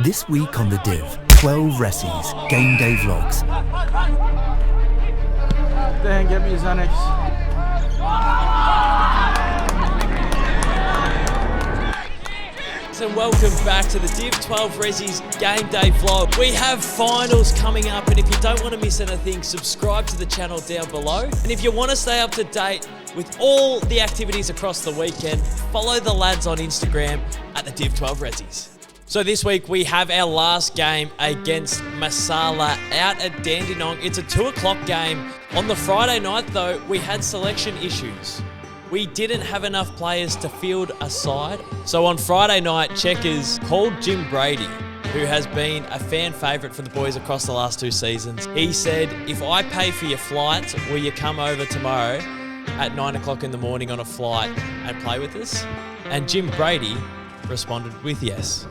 This week on the Div, 12 Ressies, game day vlogs. Dan, get me his Xanax. And welcome back to the Div 12 Ressies game day vlog. We have finals coming up, and if you don't want to miss anything, subscribe to the channel down below. And if you want to stay up to date with all the activities across the weekend, follow the lads on Instagram at the Div 12 Ressies. So this week we have our last game against Masala out at Dandenong. It's a 2 o'clock game. On the Friday night though, we had selection issues. We didn't have enough players to field a side. So on Friday night, Checkers called Jim Brady, who has been a fan favourite for the boys across the last 2 seasons. He said, if I pay for your flights, will you come over tomorrow at 9 o'clock in the morning on a flight and play with us? And Jim Brady responded with yes.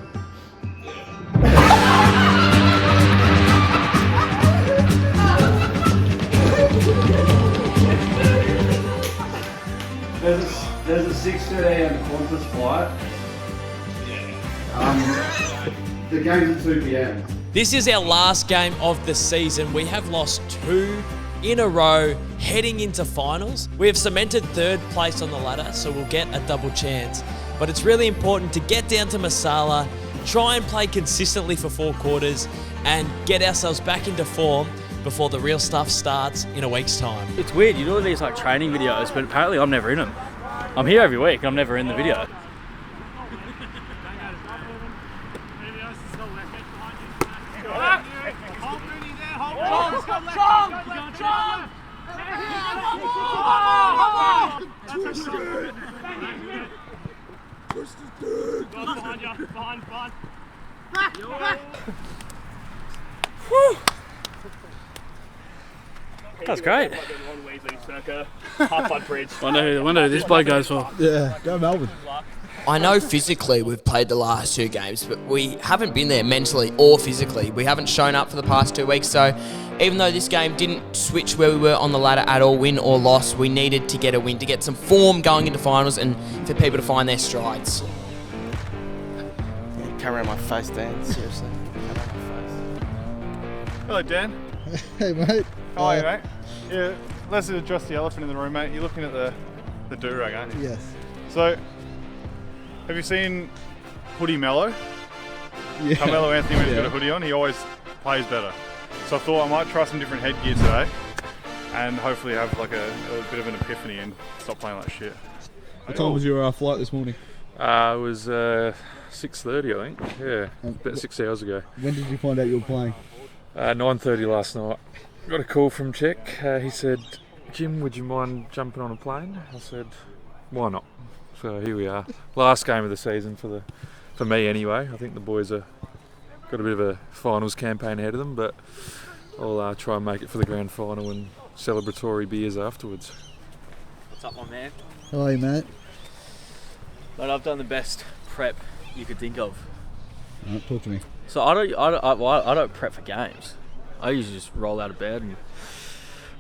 There's a 6:30 a.m. Qantas flight. The game's at 2 p.m. This is our last game of the season. We have lost 2 in a row heading into finals. We have cemented 3rd place on the ladder, so we'll get a double chance. But it's really important to get down to Masala, try and play consistently for 4 quarters, and get ourselves back into form before the real stuff starts in a week's time. It's weird, you do all these like training videos, but apparently I'm never in them. I'm here every week and I'm never in the video. That's great. Wonder who this bloke goes for. Yeah, go Melbourne. I know physically we've played the last 2 games, but we haven't been there mentally or physically. We haven't shown up for the past 2 weeks, so even though this game didn't switch where we were on the ladder at all, win or loss, we needed to get a win, to get some form going into finals and for people to find their strides. Camera on my face, Dan. Seriously. Camera on my face. Hello, Dan. Hey, mate. How are you, mate? Yeah, let's address the elephant in the room, mate. You're looking at the do-rag, aren't you? Yes. So, have you seen Hoodie Mello? Yeah. Carmelo Anthony, when he's got a hoodie on, he always plays better. So I thought I might try some different headgear today and hopefully have like a bit of an epiphany and stop playing like shit. What time was your flight this morning? It was 6:30, I think. Yeah, about 6 hours ago. When did you find out you were playing? 9:30 last night. Got a call from Czech. He said, Jim, would you mind jumping on a plane? I said, why not? So here we are. Last game of the season for me anyway. I think the boys are got a bit of a finals campaign ahead of them, but I'll try and make it for the grand final and celebratory beers afterwards. What's up, my man? How are you, mate? Mate, I've done the best prep you could think of. Alright, talk to me. So I don't prep for games. I usually just roll out of bed and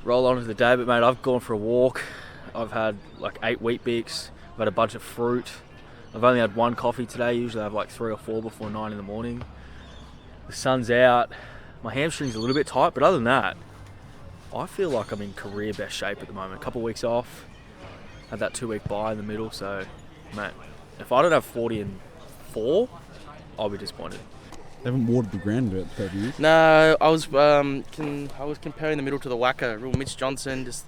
roll on with the day. But mate, I've gone for a walk. I've had like 8 Wheat Bix. I've had a bunch of fruit. I've only had 1 coffee today. Usually I have like 3 or 4 before 9 in the morning. The sun's out. My hamstring's a little bit tight, but other than that, I feel like I'm in career best shape at the moment. A couple of weeks off. Had that 2-week bye in the middle, so mate, if I don't have 40 and 4, I'll be disappointed. They haven't watered the ground about 12 years. No, I was comparing the middle to the whacker. Real Mitch Johnson, just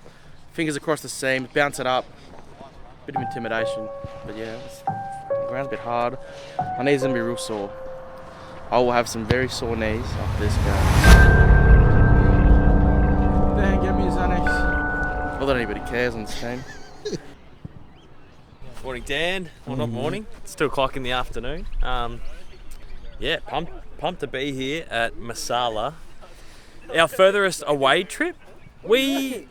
fingers across the seam, bounce it up. Bit of intimidation, but yeah, the ground's a bit hard. My knees are gonna be real sore. I will have some very sore knees after this game. Dan, get me his Xanax. Not that anybody cares on this team. Morning, Dan. Well, not morning. It's 2 o'clock in the afternoon. Yeah, pumped to be here at Masala. Our furthest away trip. We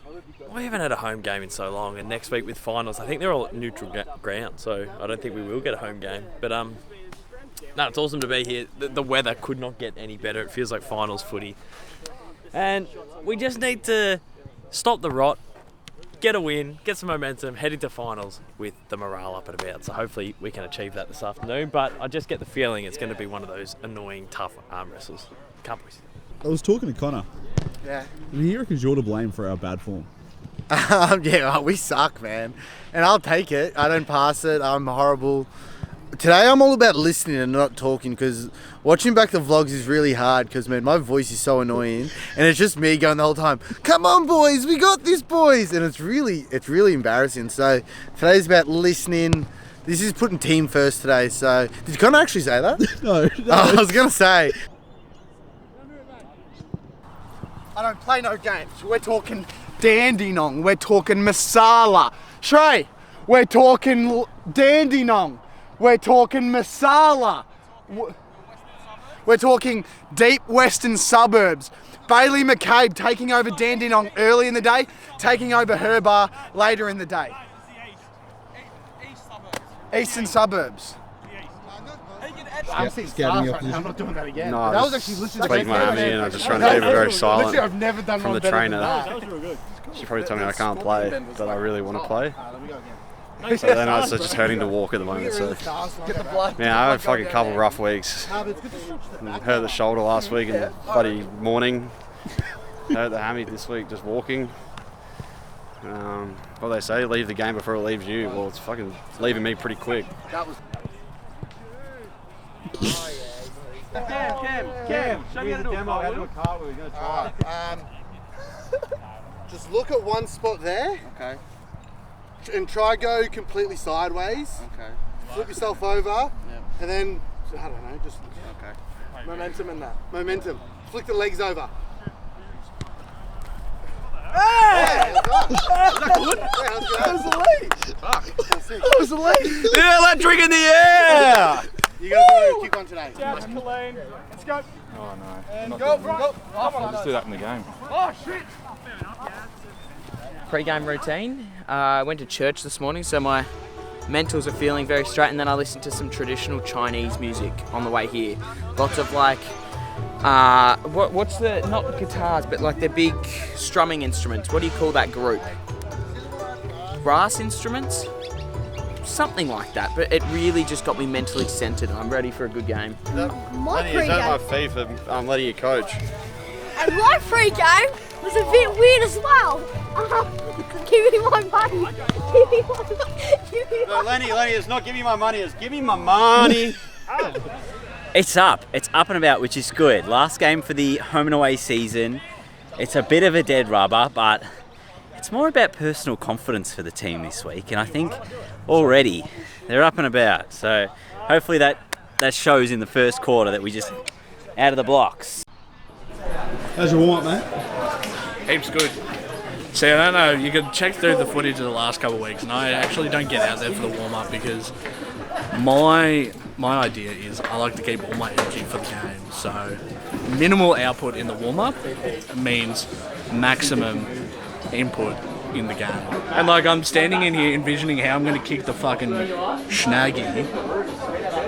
haven't had a home game in so long, and next week with finals, I think they're all at neutral ground, so I don't think we will get a home game. But no, it's awesome to be here. The weather could not get any better. It feels like finals footy, and we just need to stop the rot, get a win, get some momentum, head into finals with the morale up and about. So hopefully we can achieve that this afternoon. But I just get the feeling it's going to be one of those annoying, tough arm wrestles. Can't wait. I was talking to Connor. Yeah. And he reckons you're to blame for our bad form. Yeah, we suck, man. And I'll take it. I don't pass it. I'm horrible. Today I'm all about listening and not talking, because watching back the vlogs is really hard because, man, my voice is so annoying and it's just me going the whole time, come on boys, we got this boys, and it's really embarrassing. So today's about listening. This is putting team first today. So did Connor actually say that? No. I was going to say. I don't play no games. We're talking Dandenong. We're talking Masala. Shrey, we're talking Dandenong. We're talking Masala. We're talking deep western suburbs. Bailey McCabe taking over Dandenong early in the day, taking over her bar later in the day. Eastern suburbs. Scouting opposition. I'm not doing that again. No, That was actually listening to speak Miami and I'm just trying to keep it very silent. Literally, I've never done from one the better trainer. than that. She probably told me I can't play, but I really want to play. So then I was just hurting to walk at the moment. So man, I had a fucking couple rough weeks. Hurt the shoulder last week and bloody morning. Hurt the hammy this week just walking. What they say, leave the game before it leaves you. Well, it's fucking leaving me pretty quick. Cam, show me how to do a cartwheel. We're going to try just look at one spot there. Okay. And try go completely sideways. Okay. Flip yourself over. Yep. And then, I don't know, just... Okay. Momentum in that. Momentum. Flick the legs over. Hey! That good? That was the lead. That was the lead. Yeah, electric in the air! You gotta go kick on today. Let's go. Oh no. And go. I'll just do that in the game. Oh shit! Pre-game routine. I went to church this morning, so my mentals are feeling very straight, and then I listened to some traditional Chinese music on the way here. Lots of like, what's the, not guitars, but like the big strumming instruments. What do you call that group? Brass instruments? Something like that, but it really just got me mentally centered. I'm ready for a good game. My is that my fee for letting you coach? And my free game was a bit weird as well. Give me my money. Give me my money. No, Lenny, it's not give me my money, it's give me my money. It's up and about, which is good. Last game for the home and away season. It's a bit of a dead rubber, but it's more about personal confidence for the team this week, and I think already they're up and about. So hopefully that shows in the first quarter that we just out of the blocks. How's your warm-up, mate? Heaps good. See, I don't know, you can check through the footage of the last couple of weeks, and I actually don't get out there for the warm-up because my idea is I like to keep all my energy for the game. So minimal output in the warm-up means maximum input in the game. And like I'm standing in here envisioning how I'm going to kick the fucking snaggy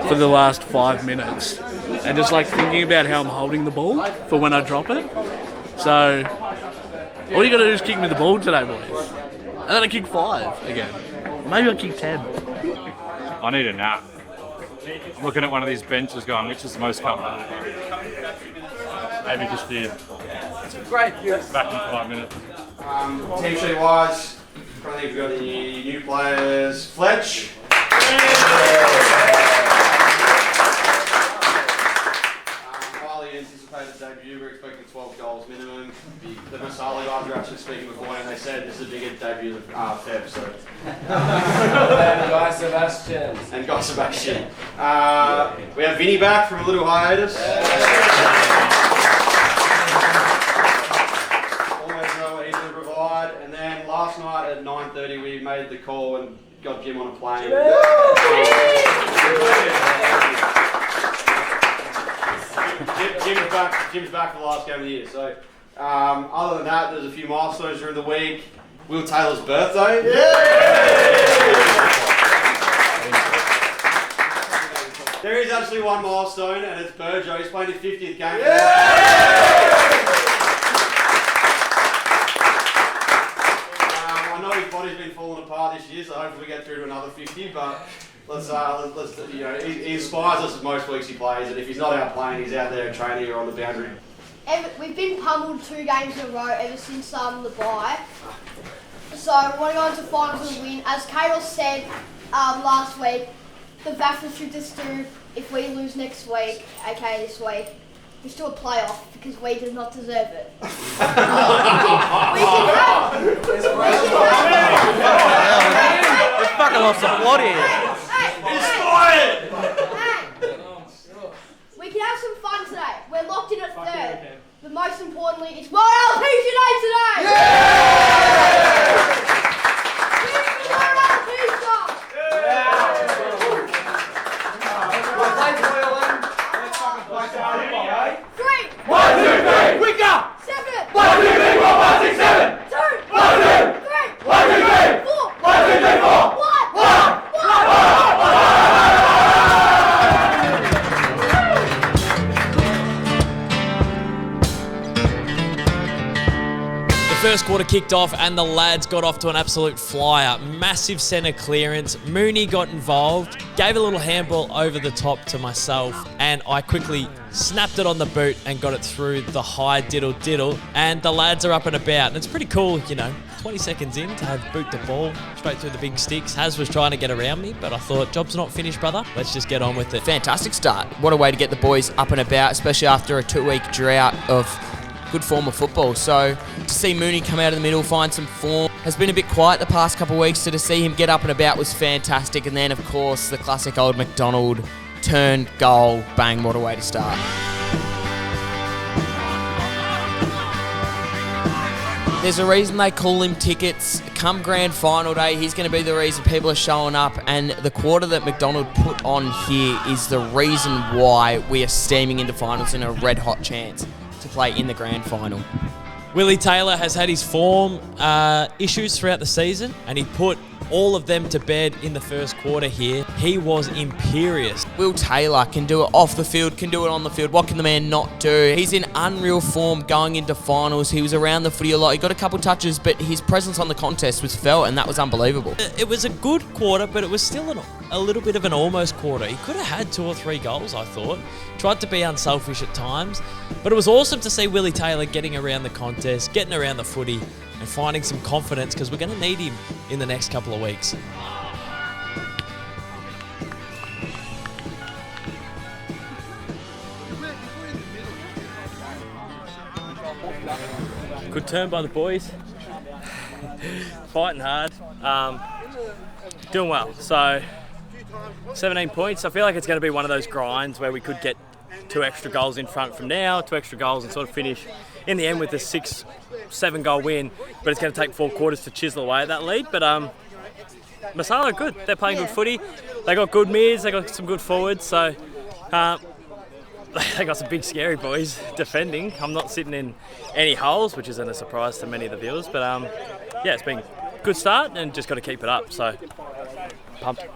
for the last 5 minutes and just like thinking about how I'm holding the ball for when I drop it. So all you got to do is kick me the ball today, boys. And then I kick 5 again. Maybe I'll kick 10. I need a nap. I'm looking at one of these benches going, which is the most comfortable? Maybe just here. Great. Back in 5 minutes. Team sheet wise, I think we've got the new players. Fletch. Highly anticipated debut, we're expecting 12 goals minimum. The Masala guys were actually speaking before and they said this is a bigger debut than Feb, so. And Guy Sebastian. And Guy Sebastian. We have Vinny back from a little hiatus. Always know what he's going to provide. And then last night at 9:30 we made the call and got Jim on a plane. Jim's back for the last game of the year. So, other than that, there's a few milestones during the week. Will Taylor's birthday. There is actually one milestone, and it's Burjo. He's playing his 50th game. I know he 50-50, but let's you know, he inspires us most weeks he plays, and if he's not out playing, he's out there training or on the boundary. We've been pummeled 2 games in a row ever since the bye. So we want to go into finals with a win. As Cato said last week, the VAFA should just do, if we lose next week, aka this week, just do a playoff because we do not deserve it. We can have. It's fucking lost the plot here. We can have some fun today. We're locked in at 3rd. But most importantly, it's World LP Day today! First quarter kicked off and the lads got off to an absolute flyer. Massive centre clearance. Mooney got involved, gave a little handball over the top to myself, and I quickly snapped it on the boot and got it through the high diddle. And the lads are up and about. And it's pretty cool, you know, 20 seconds in to have boot the ball straight through the big sticks. Haz was trying to get around me, but I thought, job's not finished, brother. Let's just get on with it. Fantastic start. What a way to get the boys up and about, especially after a 2-week drought of good form of football. So to see Mooney come out of the middle, find some form, has been a bit quiet the past couple of weeks, so to see him get up and about was fantastic. And then of course the classic old McDonald turn, goal, bang, what a way to start. There's a reason they call him Tickets. Come grand final day, he's going to be the reason people are showing up, and the quarter that McDonald put on here is the reason why we are steaming into finals in a red hot chance to play in the grand final. Willie Taylor has had his form issues throughout the season, and he put all of them to bed in the first quarter here. He was imperious. Will Taylor can do it off the field, can do it on the field. What can the man not do? He's in unreal form going into finals. He was around the footy a lot. He got a couple touches, but his presence on the contest was felt, and that was unbelievable. It was a good quarter, but it was still a little bit of an almost quarter. He could have had 2 or 3 goals, I thought. Tried to be unselfish at times, but it was awesome to see Willie Taylor getting around the contest, getting around the footy, and finding some confidence, because we're going to need him in the next couple of weeks. Good turn by the boys. Fighting hard. Doing well. So 17 points. I feel like it's going to be one of those grinds where we could get 2 extra goals in front from now, 2 extra goals, and sort of finish in the end with a 6-7 goal win. But it's going to take 4 quarters to chisel away at that lead. But Masala are good. They're playing good footy. They got good mids. They got some good forwards. So they got some big scary boys defending. I'm not sitting in any holes, which isn't a surprise to many of the viewers. But yeah, it's been a good start and just got to keep it up. So pumped.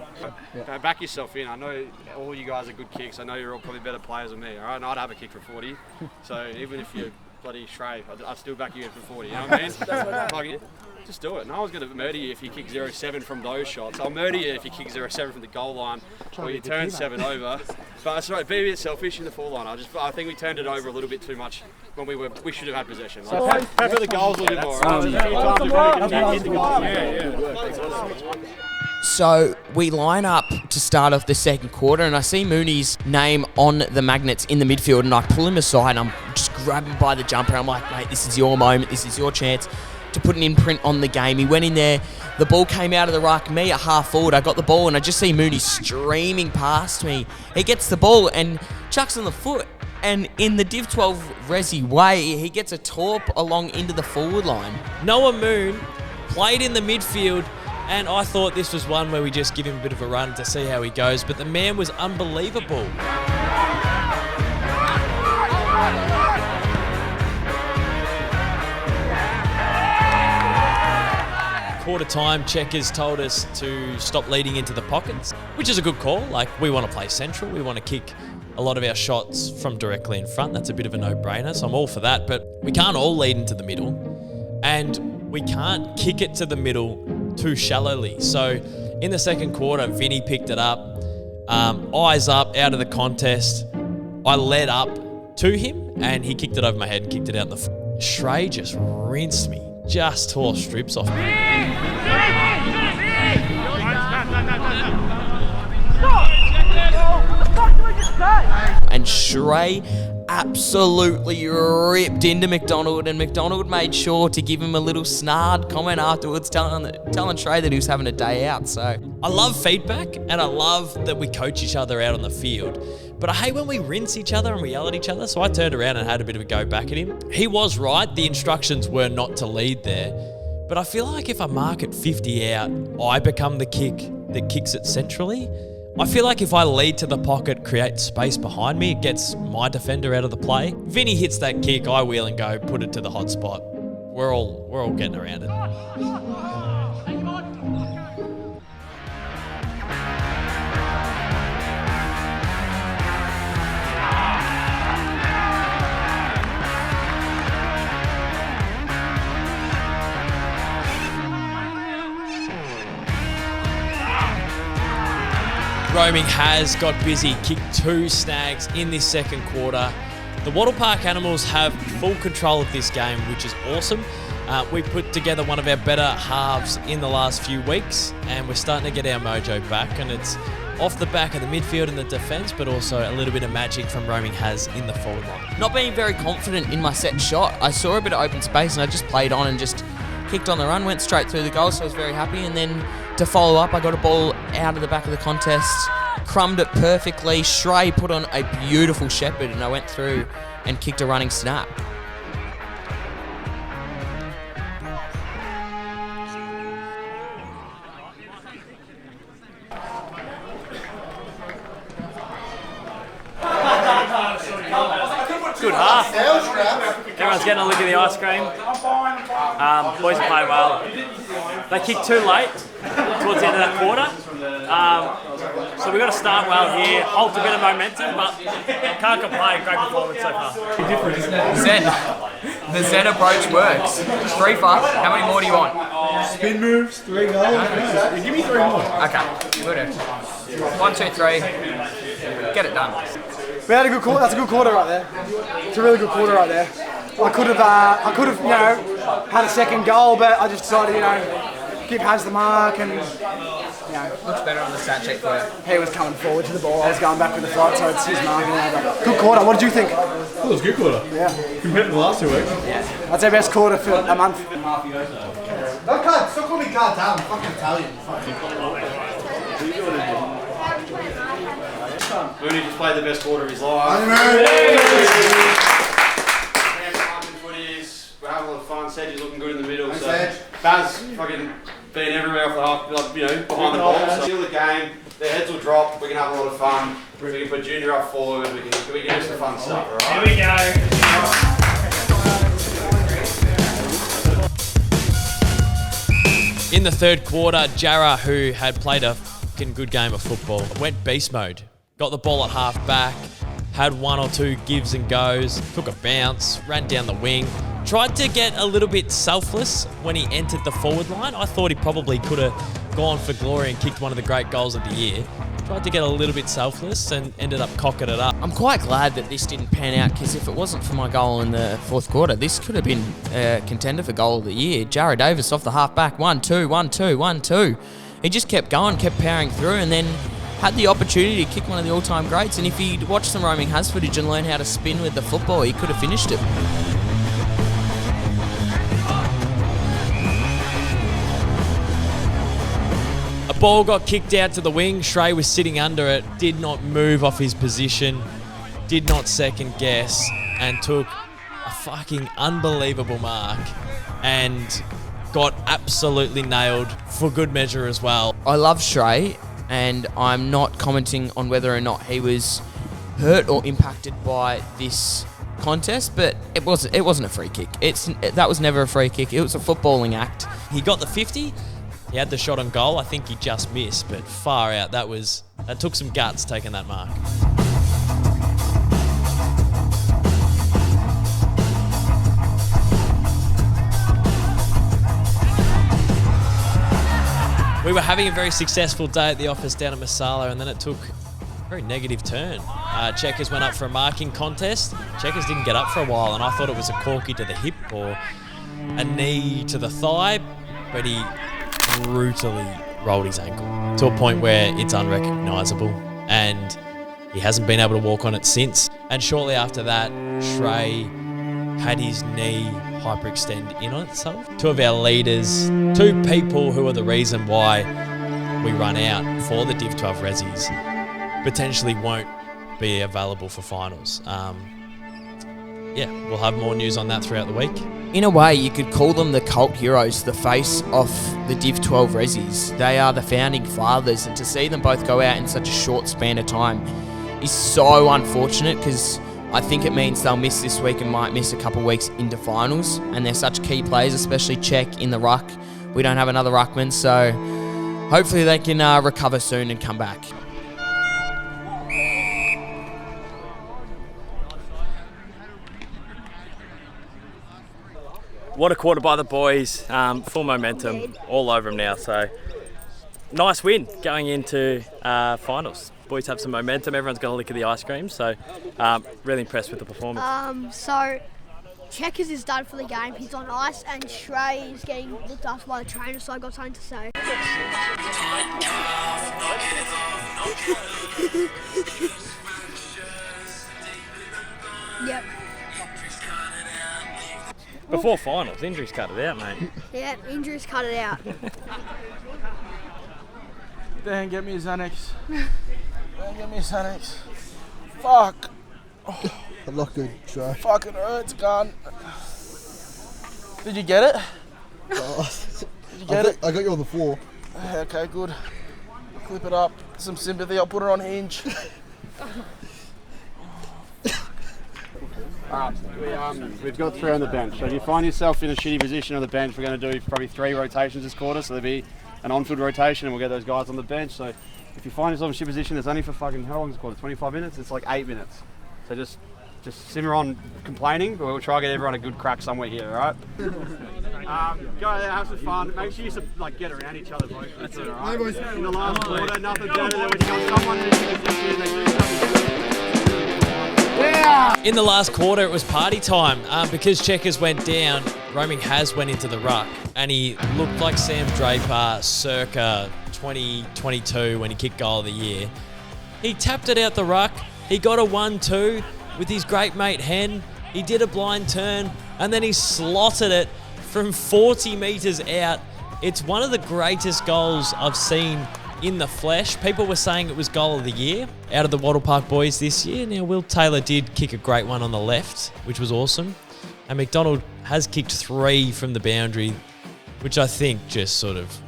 Back yourself in. I know all you guys are good kicks. I know you're all probably better players than me. All right, and I'd have a kick for 40. So even if you're bloody Shrey, I'd still back you in for 40. You know what I mean? Just do it. No one's going to murder you if you kick 0-7 from those shots. I'll murder you if you kick 0-7 from the goal line or you turn 7 over. But it's right, be a bit selfish in the full line. I think we turned it over a little bit too much when we should have had possession. Like, for the goals a little bit more. So we line up to start off the second quarter, and I see Mooney's name on the magnets in the midfield, and I pull him aside and I'm just grabbing by the jumper. I'm like, mate, this is your moment, this is your chance to put an imprint on the game. He went in there, the ball came out of the ruck, me at half forward, I got the ball and I just see Mooney streaming past me. He gets the ball and chucks on the foot, and in the Div 12 Resi way, he gets a torp along into the forward line. Noah Moon played in the midfield, and I thought this was one where we just give him a bit of a run to see how he goes, but the man was unbelievable. Quarter time, Checkers told us to stop leading into the pockets, which is a good call. Like, we want to play central. We want to kick a lot of our shots from directly in front. That's a bit of a no-brainer, so I'm all for that. But we can't all lead into the middle, and we can't kick it to the middle too shallowly. So In the second quarter, Vinny picked it up, eyes up, out of the contest. I led up to him, and he kicked it over my head and kicked it out in the Shrey just rinsed me, just tore strips off me. And Shrey absolutely ripped into McDonald, and McDonald made sure to give him a little snarl comment afterwards, telling Shrey that he was having a day out. So I love feedback, and I love that we coach each other out on the field. But I hate when we rinse each other and we yell at each other, so I turned around and had a bit of a go back at him. He was right, the instructions were not to lead there. But I feel like if I mark it 50 out, I become the kick that kicks it centrally. I feel like if I lead to the pocket, create space behind me, it gets my defender out of the play. Vinny hits that kick, I wheel and go, put it to the hot spot. We're all getting around it. Roaming has got busy, kicked 2 snags in this second quarter. The Wattle Park Animals have full control of this game, which is awesome. We put together one of our better halves in the last few weeks, and we're starting to get our mojo back, and it's off the back of the midfield and the defence, but also a little bit of magic from Roaming has in the forward line. not being very confident in my set shot, I saw a bit of open space and I just played on and just kicked on the run, went straight through the goal, so I was very happy. And then to follow up, I got a ball out of the back of the contest, crumbed it perfectly. Shrey put on a beautiful shepherd, and I went through and kicked a running snap. Good half. Everyone's getting a look at the ice cream. Boys are playing well. They kicked too late towards the end of that quarter. So we've got to start well here, hold a bit of momentum, but can't complain. Great performance so far. Zen. The Zen approach works. 3 for. How many more do you want? Spin moves, 3 goals. Yeah, give me 3 more. Okay, we'll do. 1, 2, 3. Get it done. We had a good quarter. That's a good quarter right there. It's a really good quarter right there. I could have, had a second goal, but I just decided, give Haz the mark, and looks better on the stat sheet for you. He was coming forward to the ball. I was going back with the flight, so it's his mark now. But good quarter. What did you think? It was a good quarter. Yeah. Compared to the last 2 weeks. Yeah. That's our best quarter for a month. Stop calling me cartel. I'm fucking Italian. Mooney just played the best quarter of his life. We're having a lot of fun. Sedge's looking good in the middle. Baz fucking been everywhere off the half, behind the ball. So steal the game. Their heads will drop. We can have a lot of fun. We can put Junior up forward. We can do some fun stuff. All right. Here we go. In the third quarter, Jarrah, who had played a fucking good game of football, went beast mode. Got the ball at half back, had 1 or 2 gives and goes, took a bounce, ran down the wing, tried to get a little bit selfless when he entered the forward line. I thought he probably could have gone for glory and kicked one of the great goals of the year. Tried to get a little bit selfless and ended up cocking it up. I'm quite glad that this didn't pan out, because if it wasn't for my goal in the fourth quarter, this could have been a contender for goal of the year. Jarrah Davis off the half back, 1, 2, 1, 2, 1, 2. He just kept going, kept powering through, and then had the opportunity to kick one of the all-time greats. And if he'd watched some Roaming Has footage and learn how to spin with the football, he could have finished it. A ball got kicked out to the wing. Shrey was sitting under it, did not move off his position, did not second guess, and took a fucking unbelievable mark and got absolutely nailed for good measure as well. I love Shrey, and I'm not commenting on whether or not he was hurt or impacted by this contest, but it wasn't a free kick. That was never a free kick. It was a footballing act. He got the 50. He had the shot on goal. I think he just missed, but far out. That took some guts taking that mark. We were having a very successful day at the office down at Masala, and then it took a very negative turn. Checkers went up for a marking contest. Checkers didn't get up for a while, and I thought it was a corky to the hip or a knee to the thigh, but he brutally rolled his ankle to a point where it's unrecognisable, and he hasn't been able to walk on it since. And shortly after that, Trey had his knee hyperextend in on itself. Two of our leaders, two people who are the reason why we run out for the Div 12 Ressies, potentially won't be available for finals. Yeah, we'll have more news on that throughout the week. In a way, you could call them the cult heroes, the face of the Div 12 Ressies. They are the founding fathers, and to see them both go out in such a short span of time is so unfortunate, because I think it means they'll miss this week and might miss a couple of weeks into finals, and they're such key players, especially Czech in the ruck. We don't have another ruckman, so hopefully they can recover soon and come back. What a quarter by the boys, full momentum, all over them now. So nice win going into finals. Boys have some momentum. Everyone's going to lick of the ice cream. So really impressed with the performance. So Checkers is done for the game. He's on ice, and Trey is getting looked after by the trainer. So I got something to say. Yep. Before finals, injuries cut it out, mate. Yeah, injuries cut it out. Dan, get me a Xanax. Dan, get me a Xanax. Fuck. Oh, I'm not good, Trey. fucking hurts, gun. Did you get it? Did you get it? I got you on the floor. Okay, good. Clip it up. Some sympathy. I'll put it on Hinge. We've got 3 on the bench. So if you find yourself in a shitty position on the bench, we're going to do probably 3 rotations this quarter. So there'll be an on-field rotation, and we'll get those guys on the bench. So if you find yourself in a shitty position, it's only for fucking, how long is it quarter? 25 minutes? It's like 8 minutes. So just simmer on complaining, but we'll try to get everyone a good crack somewhere here, all right? Go there, have some fun. Make sure you get around each other, boys. That's it, all right? In the last quarter, nothing better than when you got someone who's in a position they do something. In the last quarter, it was party time. Because Checkers went down, Roaming Has went into the ruck, and he looked like Sam Draper circa 2022 when he kicked goal of the year. He tapped it out the ruck. He got a 1-2 with his great mate Hen. He did a blind turn, and then he slotted it from 40 metres out. It's one of the greatest goals I've seen in the flesh. People were saying it was goal of the year out of the Wattle Park boys this year. Now, Will Taylor did kick a great one on the left, which was awesome. And McDonald has kicked 3 from the boundary, which I think just sort of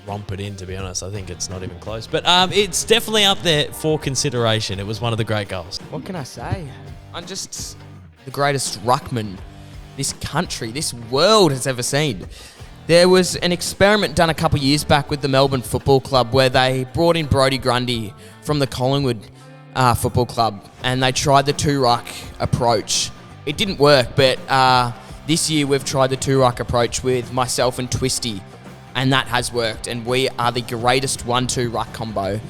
romp it in, to be honest. I think it's not even close. But it's definitely up there for consideration. It was one of the great goals. What can I say? I'm just the greatest ruckman this country, this world has ever seen. There was an experiment done a couple of years back with the Melbourne Football Club where they brought in Brodie Grundy from the Collingwood Football Club, and they tried the 2-ruck approach. It didn't work, but this year we've tried the 2-ruck approach with myself and Twisty, and that has worked, and we are the greatest 1-2 ruck combo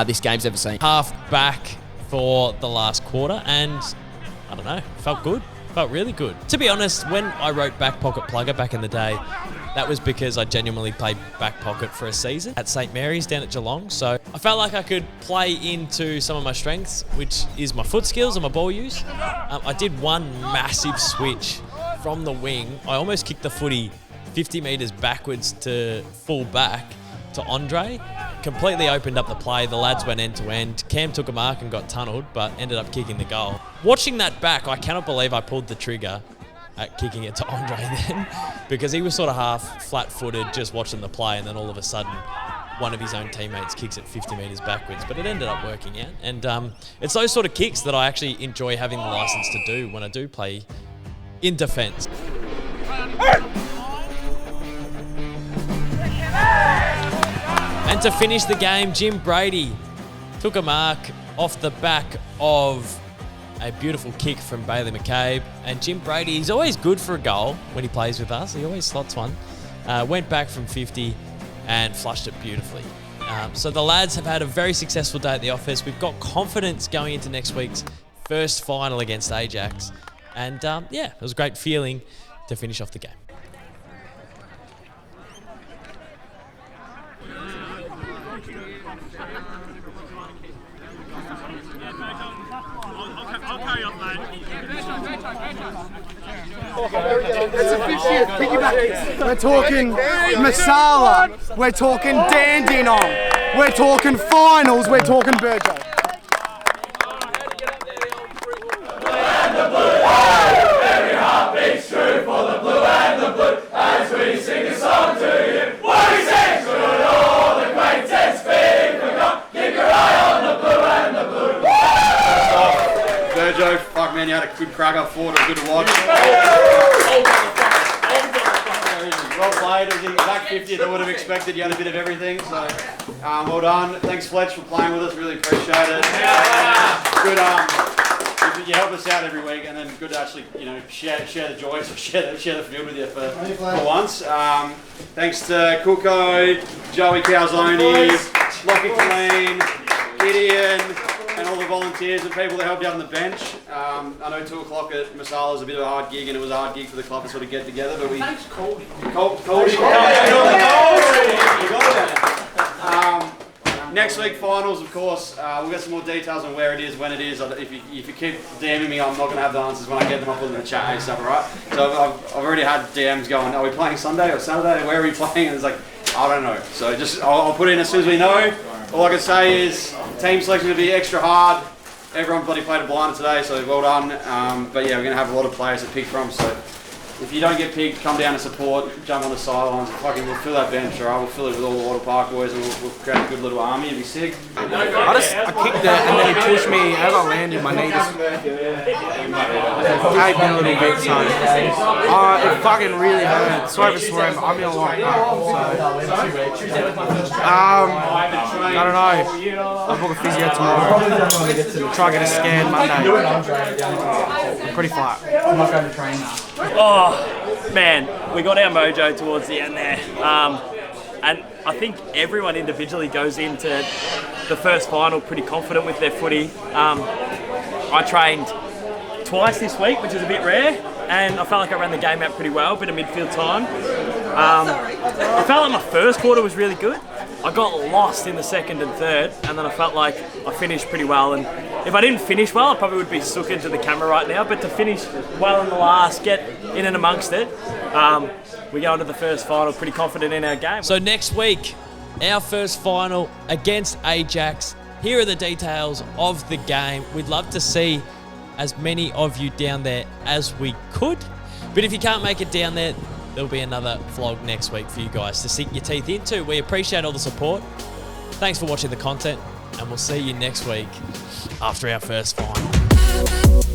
this game's ever seen. Half back for the last quarter, and I don't know, felt good. Felt really good. To be honest, when I wrote back pocket plugger back in the day, that was because I genuinely played back pocket for a season at St. Mary's down at Geelong. So I felt like I could play into some of my strengths, which is my foot skills and my ball use. I did one massive switch from the wing. I almost kicked the footy 50 metres backwards to full back to Andre. Completely opened up the play. The lads went end to end. Cam took a mark and got tunnelled, but ended up kicking the goal. Watching that back, I cannot believe I pulled the trigger at kicking it to Andre then, because he was sort of half flat-footed just watching the play, and then all of a sudden one of his own teammates kicks it 50 metres backwards, but it ended up working out. And it's those sort of kicks that I actually enjoy having the licence to do when I do play in defence. And to finish the game, Jim Brady took a mark off the back of a beautiful kick from Bailey McCabe. And Jim Brady, he's always good for a goal when he plays with us. He always slots one. Went back from 50, and flushed it beautifully. So the lads have had a very successful day at the office. We've got confidence going into next week's first final against Ajax. And yeah, it was a great feeling to finish off the game. We're talking Masala. We're talking Dandenong. We're talking finals. We're talking Burjo. Every heart beats true for the blue and the blue. As we sing a song to you, what we sing. Should all the greatest be forgot, keep your eye on the blue and the blue. Virgo, fuck man, you had a good crack up forward, it was good to watch. Well played, it was in back 50, I would have expected you had a bit of everything, so well done. Thanks Fletch for playing with us, really appreciate it. Good, you help us out every week, and then good to actually, share the joy, so share the field with you for once. Thanks to Cooko, Joey Calzoni, Lockie Colleen, Gideon, and all the volunteers and people that helped you out on the bench. I know 2 o'clock at Masala is a bit of a hard gig, and it was a hard gig for the club to sort of get together, but we... Thanks, Coldy. Next week finals, of course. We'll get some more details on where it is, when it is. If you keep DMing me, I'm not going to have the answers when I get them. I'll put them in the chat ASAP, alright? So I've already had DMs going, are we playing Sunday or Saturday? Where are we playing? And it's like, I don't know. So just I'll put it in as soon as we know. All I can say is team selection will be extra hard. Everyone bloody played a blinder today, so well done. But yeah, we're going to have a lot of players to pick from. So if you don't get picked, come down and support, jump on the sidelines, and fucking we'll fill that bench, alright? We'll fill it with all the Wattle Park boys, and we'll create a good little army. It'll be sick. I kicked it and then he pushed me. As I landed, my knee just gave me a little bit, so it fucking really hurt. Sorry for swearing, but I'm gonna like I don't know. I'll book a physio tomorrow. Try and get a scan Monday. Pretty flat. I'm not going to train now. Oh, man, we got our mojo towards the end there. And I think everyone individually goes into the first final pretty confident with their footy. I trained twice this week, which is a bit rare, and I felt like I ran the game out pretty well, bit of midfield time. I felt like my first quarter was really good. I got lost in the second and third, and then I felt like I finished pretty well. And if I didn't finish well, I probably would be sooking to the camera right now. But to finish well in the last, get in and amongst it, we go into the first final pretty confident in our game. So next week, our first final against Ajax. Here are the details of the game. We'd love to see as many of you down there as we could. But if you can't make it down there, there'll be another vlog next week for you guys to sink your teeth into. We appreciate all the support. Thanks for watching the content, and we'll see you next week after our first final.